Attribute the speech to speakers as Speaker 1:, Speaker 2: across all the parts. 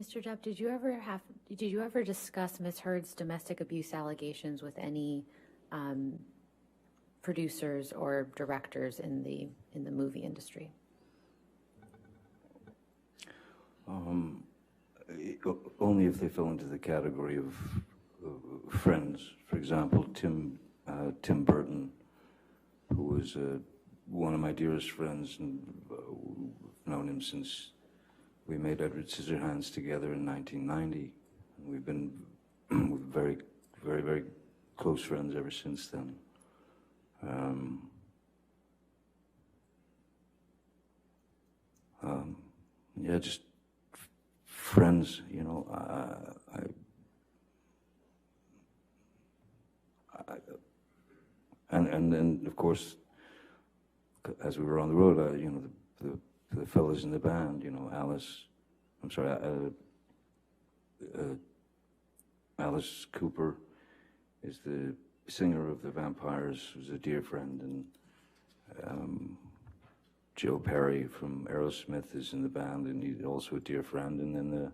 Speaker 1: Mr. Depp, did you ever discuss Ms. Heard's domestic abuse allegations with any producers or directors in the movie industry?
Speaker 2: Only if they fell into the category of friends. For example, Tim Burton, who was one of my dearest friends, and we've known him since we made Edward Scissorhands together in 1990. And we've been very, very, very close friends ever since then. Yeah, just friends, you know. And then, of course, as we were on the road, you know, the fellas in the band, you know, Alice Cooper is the singer of the Vampires, who's a dear friend, and Joe Perry from Aerosmith is in the band, and he's also a dear friend, and then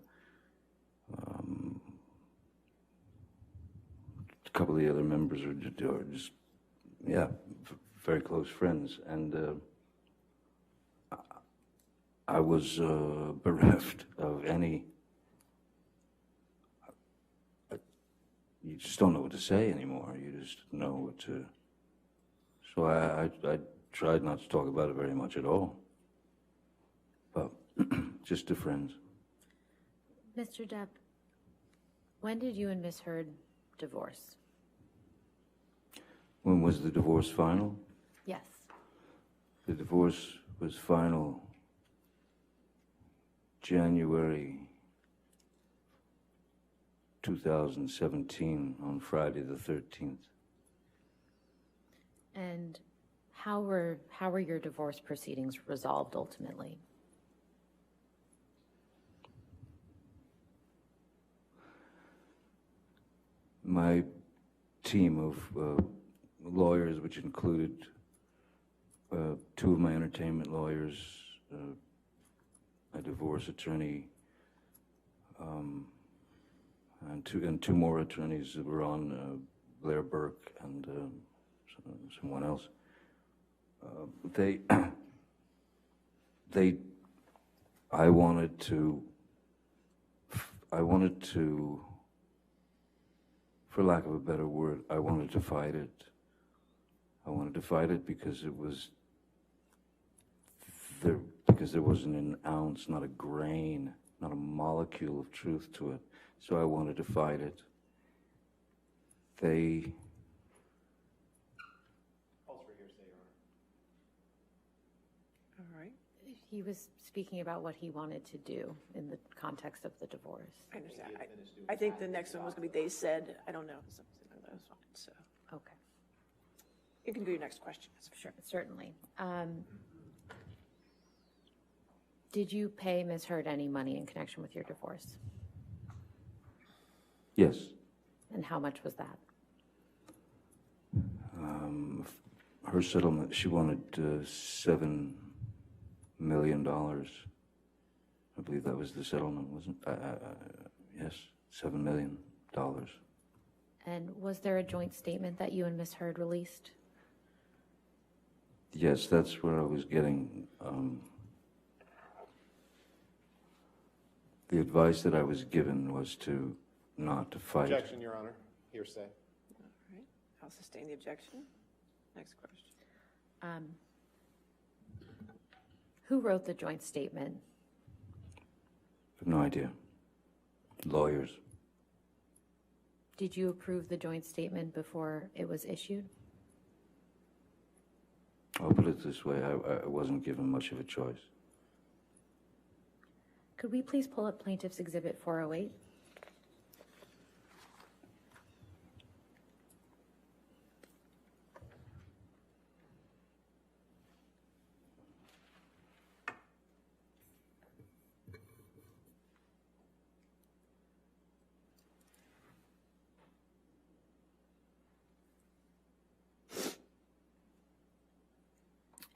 Speaker 2: a couple of the other members are just yeah, very close friends, and I was bereft of any. You just don't know what to say anymore. You just know what to. So I tried not to talk about it very much at all, but just to friends.
Speaker 1: Mr. Depp, when did you and Ms. Heard divorce?
Speaker 2: When was the divorce final?
Speaker 1: Yes.
Speaker 2: The divorce was final January 2017 on Friday the 13th.
Speaker 1: And how were your divorce proceedings resolved ultimately?
Speaker 2: My team of lawyers, which included two of my entertainment lawyers, a divorce attorney, and two more attorneys that were on, Blair Burke and someone else. I wanted to, for lack of a better word, I wanted to fight it. I wanted to fight it because it was there, because there wasn't an ounce, not a grain, not a molecule of truth to it. So I wanted to fight it. They.
Speaker 3: Calls for hearsay, Your Honor.
Speaker 4: All right.
Speaker 1: He was speaking about what he wanted to do in the context of the divorce.
Speaker 4: I understand. I think the next one was going to be they said. I don't know. Something like that. So.
Speaker 1: Okay.
Speaker 4: You can do your next question.
Speaker 1: Sure, certainly. Did you pay Ms. Heard any money in connection with your divorce?
Speaker 2: Yes.
Speaker 1: And how much was that?
Speaker 2: Her settlement, she wanted $7 million. I believe that was the settlement, wasn't it? Yes, $7 million.
Speaker 1: And was there a joint statement that you and Ms. Heard released?
Speaker 2: Yes, that's where I was getting. The advice that I was given was to not to fight.
Speaker 3: Objection, Your Honor. Hearsay.
Speaker 4: All right. I'll sustain the objection. Next question.
Speaker 1: Who wrote the joint statement?
Speaker 2: I have no idea. Lawyers.
Speaker 1: Did you approve the joint statement before it was issued?
Speaker 2: I'll put it this way, I wasn't given much of a choice.
Speaker 1: Could we please pull up Plaintiff's Exhibit 408?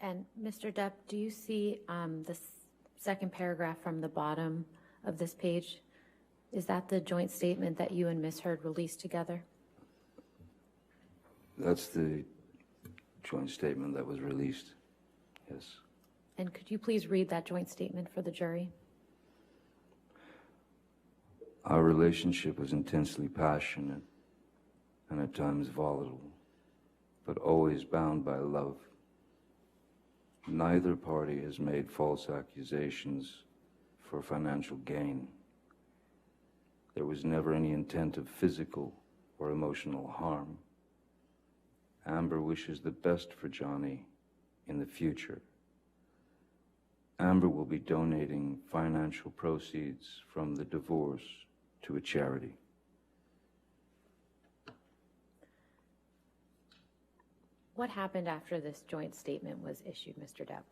Speaker 1: And Mr. Depp, do you see the second paragraph from the bottom of this page Is that the joint statement that you and Ms. Heard released together?
Speaker 2: That's the joint statement that was released, yes.
Speaker 1: And could you please read that joint statement for the jury?
Speaker 2: Our relationship was intensely passionate and at times volatile, but always bound by love. Neither party has made false accusations for financial gain. There was never any intent of physical or emotional harm. Amber wishes the best for Johnny in the future. Amber will be donating financial proceeds from the divorce to a charity.
Speaker 1: What happened after this joint statement was issued, Mr. Depp?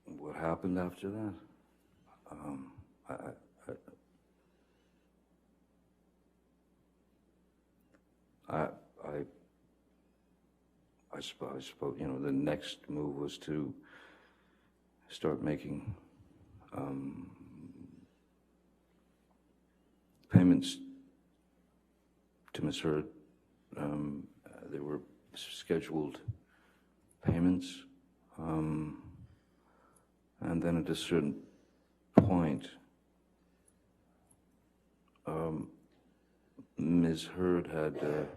Speaker 2: What happened after that? I suppose, you know, the next move was to start making payments to Ms. Heard. There were scheduled payments, and then at a certain point, Ms. Heard had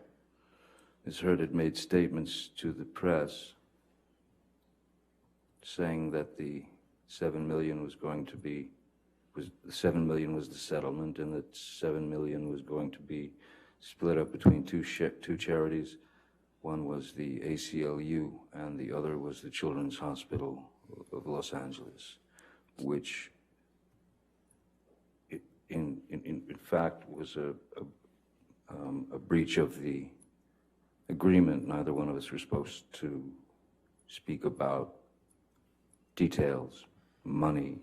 Speaker 2: made statements to the press saying that the $7 million was going to be, the $7 million was the settlement, and that $7 million was going to be split up between two charities. One was the ACLU, and the other was the Children's Hospital of Los Angeles, which, in fact, was a breach of the agreement. Neither one of us were supposed to speak about details, money,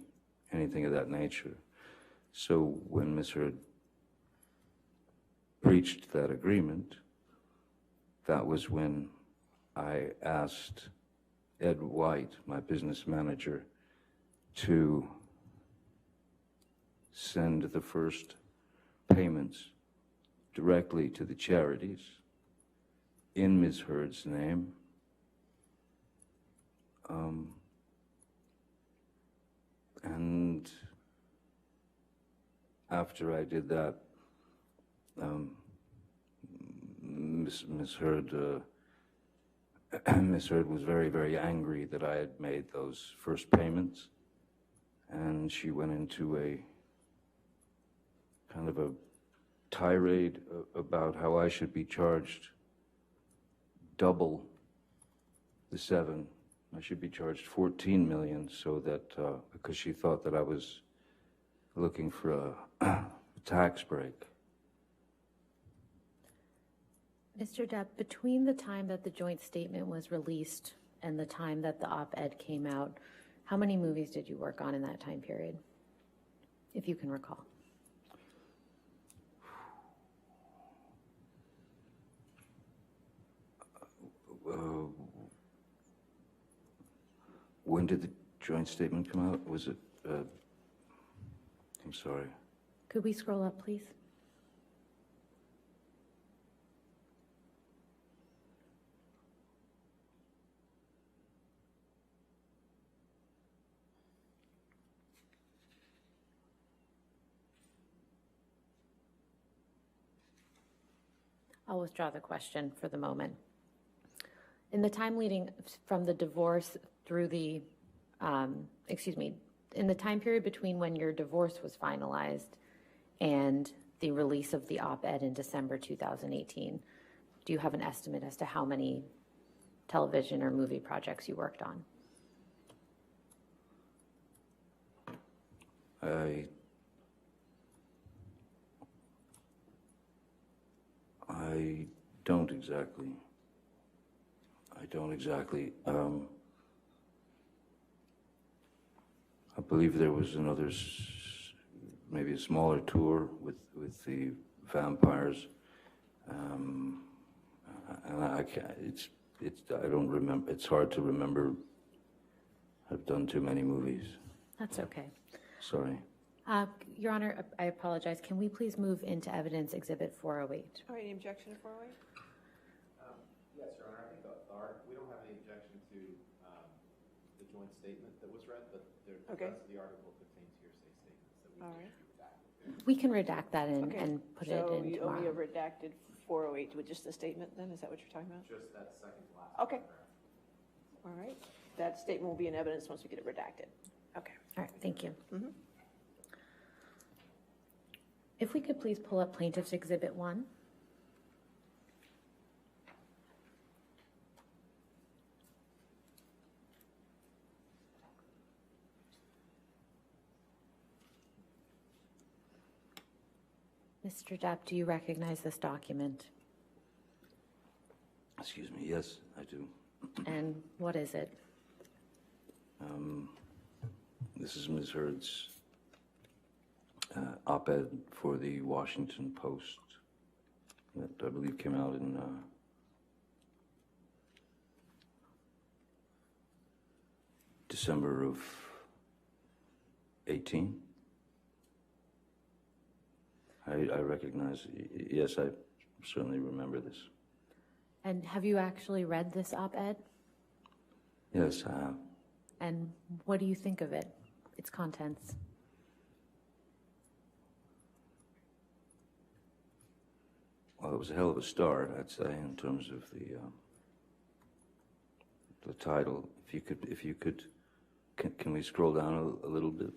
Speaker 2: anything of that nature. So when Ms. Heard breached that agreement, that was when I asked Ed White, my business manager, to send the first payments directly to the charities in Ms. Heard's name. And after I did that, Ms. Heard was very, very angry that I had made those first payments, and she went into a kind of a tirade about how I should be charged double the 7. I should be charged $14 million, so that because she thought that I was looking for a tax break.
Speaker 1: Mr. Depp, between the time that the joint statement was released and the time that the op-ed came out, how many movies did you work on in that time period, if you can recall?
Speaker 2: When did the joint statement come out? Was it, I'm sorry.
Speaker 1: Could we scroll up, please? I'll withdraw the question for the moment. In the time leading from the divorce through the, in the time period between when your divorce was finalized and the release of the op-ed in December 2018, do you have an estimate as to how many television or movie projects you worked on?
Speaker 2: I don't exactly. I believe there was another, maybe a smaller tour with the vampires, And I can't, I don't remember, it's hard to remember. I've done too many movies.
Speaker 1: That's okay.
Speaker 2: Sorry.
Speaker 1: Your Honor, I apologize. Can we please move into evidence exhibit 408?
Speaker 4: All right, any objection to 408?
Speaker 3: Yes, Your Honor, I think we don't have any objection to the joint statement that was read, but the rest of the article contains hearsay statements that we
Speaker 4: All
Speaker 3: need
Speaker 4: right.
Speaker 3: to redact.
Speaker 1: We can redact that
Speaker 4: Okay.
Speaker 1: and put it
Speaker 4: So
Speaker 1: in
Speaker 4: you only
Speaker 1: tomorrow.
Speaker 4: have redacted 408 with just the statement then? Is that what you're talking about?
Speaker 3: Just that second to last.
Speaker 4: Okay. All right. That statement will be in evidence once we get it redacted. Okay.
Speaker 1: All right, thank you.
Speaker 4: Mhm.
Speaker 1: If we could please pull up Plaintiff's Exhibit 1. Mr. Depp, do you recognize this document?
Speaker 2: Excuse me, yes, I do.
Speaker 1: And what is it?
Speaker 2: This is Ms. Hurd's op-ed for the Washington Post that I believe came out in December of 18. I recognize, yes, I certainly remember this.
Speaker 1: And have you actually read this op-ed?
Speaker 2: Yes, I have.
Speaker 1: And what do you think of it, its contents?
Speaker 2: Well, it was a hell of a start, I'd say, in terms of the title. If you could, can we scroll down a little bit,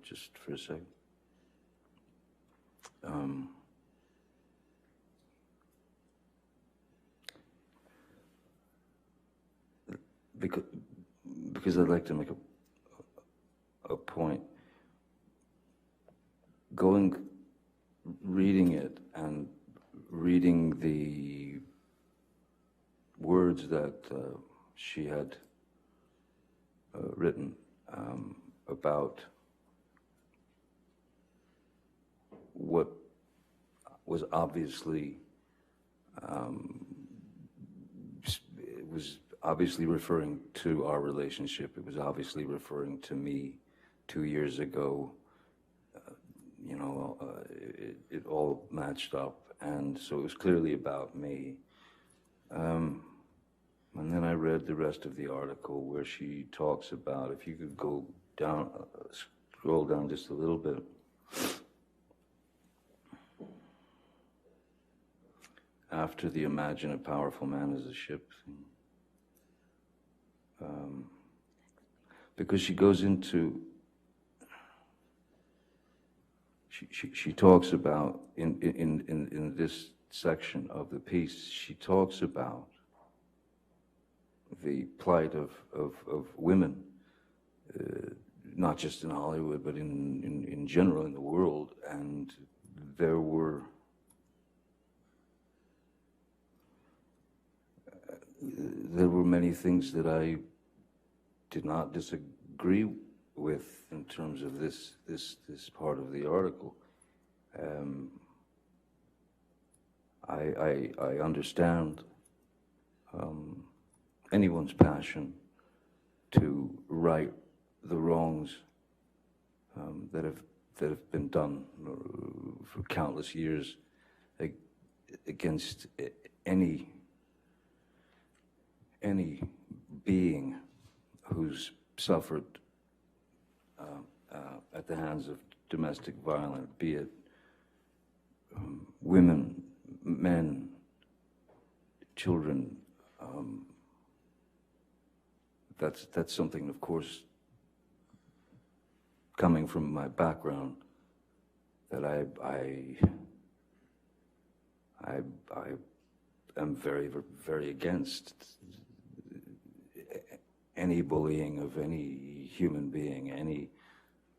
Speaker 2: just for a second? Because I'd like to make a point. Reading it and reading the words that she had written about what was obviously referring to our relationship. It was obviously referring to me 2 years ago. It all matched up, and so it was clearly about me. And then I read the rest of the article where she talks about, if you could go down, scroll down just a little bit. After the imagine a powerful man as a ship. Because she goes into, she talks about, in this section of the piece, she talks about the plight of women, not just in Hollywood, but in general in the world. And there were many things that I did not disagree with in terms of this part of the article. I understand anyone's passion to right the wrongs that have been done for countless years against any being who's suffered at the hands of domestic violence, be it women, men, children. That's something, of course, coming from my background, that I am very, very against any bullying of any human being, any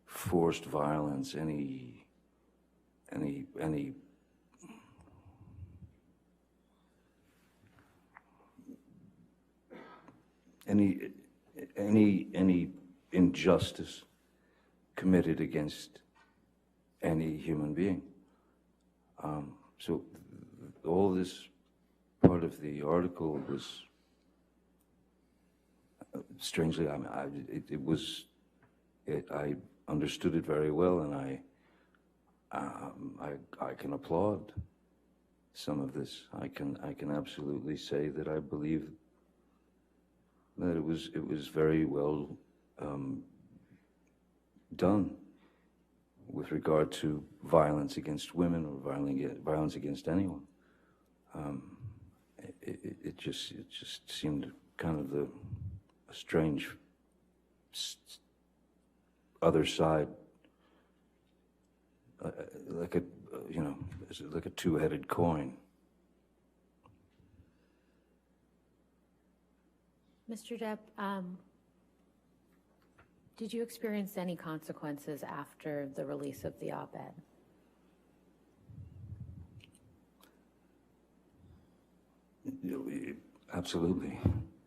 Speaker 2: forced violence, any injustice committed against any human being. So all this part part of the article was, strangely, I understood it very well, and I can applaud some of this. I can absolutely say that I believe that it was very well done with regard to violence against women or violence against anyone. It just seemed kind of a strange other side, like a two-headed coin.
Speaker 1: Mr. Depp, did you experience any consequences after the release of the op-ed?
Speaker 2: Absolutely.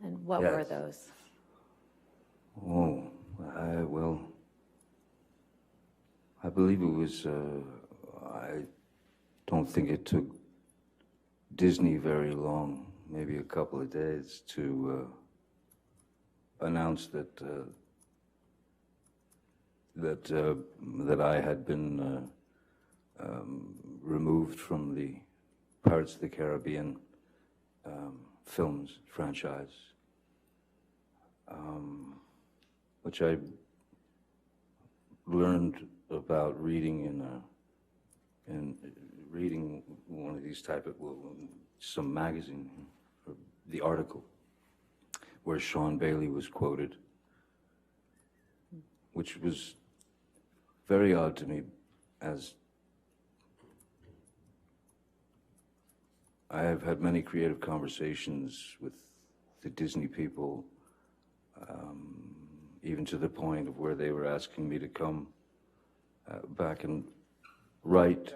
Speaker 1: And what
Speaker 2: Yes.
Speaker 1: were those?
Speaker 2: Oh, I believe it was, I don't think it took Disney very long, maybe a couple of days, to announce that I had been removed from the Pirates of the Caribbean films franchise, which I learned about reading in reading one of these type of, some magazine, the article where Sean Bailey was quoted, which was very odd to me, as I have had many creative conversations with the Disney people, even to the point of where they were asking me to come back and write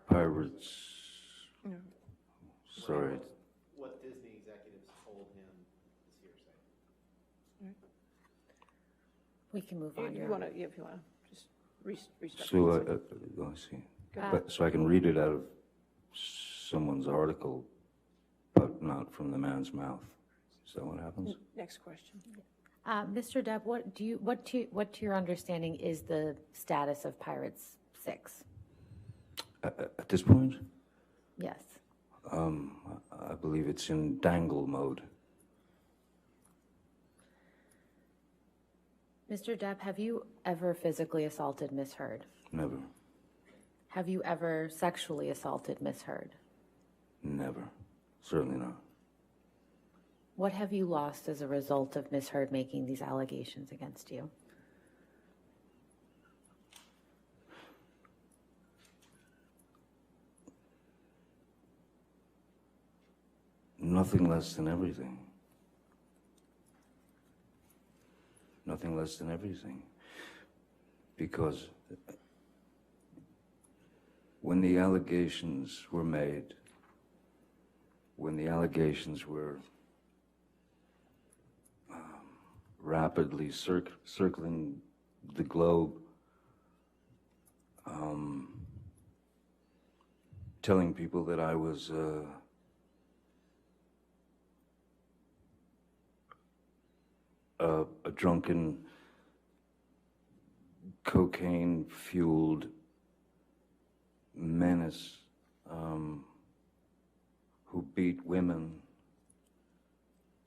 Speaker 2: Pirates.
Speaker 4: No.
Speaker 2: Sorry.
Speaker 3: What Disney executives told him is hearsay.
Speaker 1: We can move on.
Speaker 4: If you
Speaker 1: Your
Speaker 4: want to, if you want to, just restart.
Speaker 2: So, I see. So I can read it out of someone's article, but not from the man's mouth. Is that what happens?
Speaker 4: Next question.
Speaker 1: Mr. Depp, what to your understanding is the status of Pirates 6?
Speaker 2: At this point,
Speaker 1: Yes.
Speaker 2: I believe it's in dangle mode.
Speaker 1: Mr. Depp, have you ever physically assaulted Miss Heard?
Speaker 2: Never.
Speaker 1: Have you ever sexually assaulted Miss Heard?
Speaker 2: Never. Certainly not.
Speaker 1: What have you lost as a result of Miss Heard making these allegations against you?
Speaker 2: Nothing less than everything. Nothing less than everything. Because when the allegations were made, when the allegations were rapidly circling the globe, telling people that I was a drunken, cocaine-fueled menace who beat women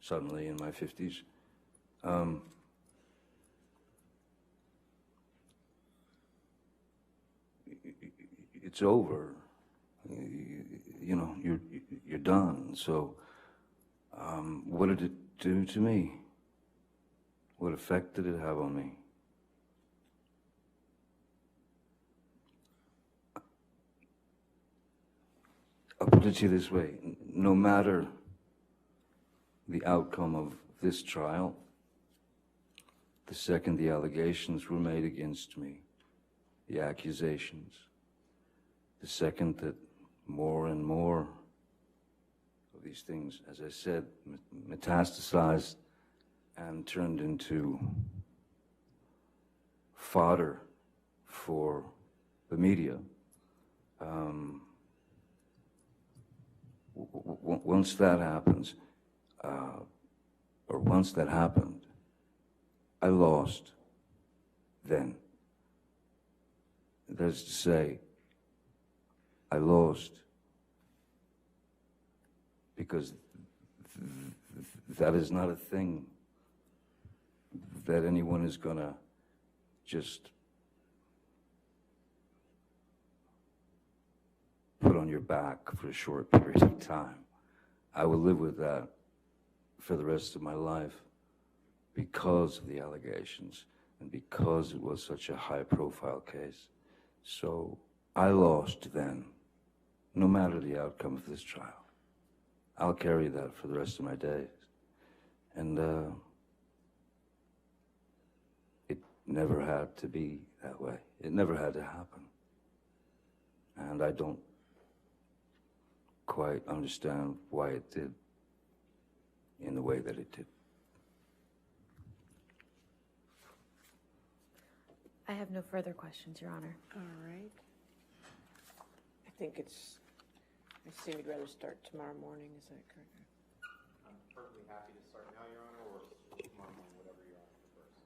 Speaker 2: suddenly in my 50s. It's over. You know, you're done. So, what did it do to me? What effect did it have on me? I'll put it to you this way. No matter the outcome of this trial, the second the allegations were made against me, the accusations, the second that more and more of these things, as I said, metastasized and turned into fodder for once that happens, or once that happened, I lost then. That is to say, I lost because that is not a thing that anyone is going to just put on your back for a short period of time. I will live with that for the rest of my life because of the allegations and because it was such a high-profile case. So I lost then, no matter the outcome of this trial. I'll carry that for the rest of my days. And it never had to be that way. It never had to happen. And I don't quite understand why it did in the way that it did.
Speaker 1: I have no further questions, Your Honor.
Speaker 4: All right. I think I see we'd rather start tomorrow morning, is that correct?
Speaker 3: I'm perfectly happy to start now, Your Honor, or tomorrow morning.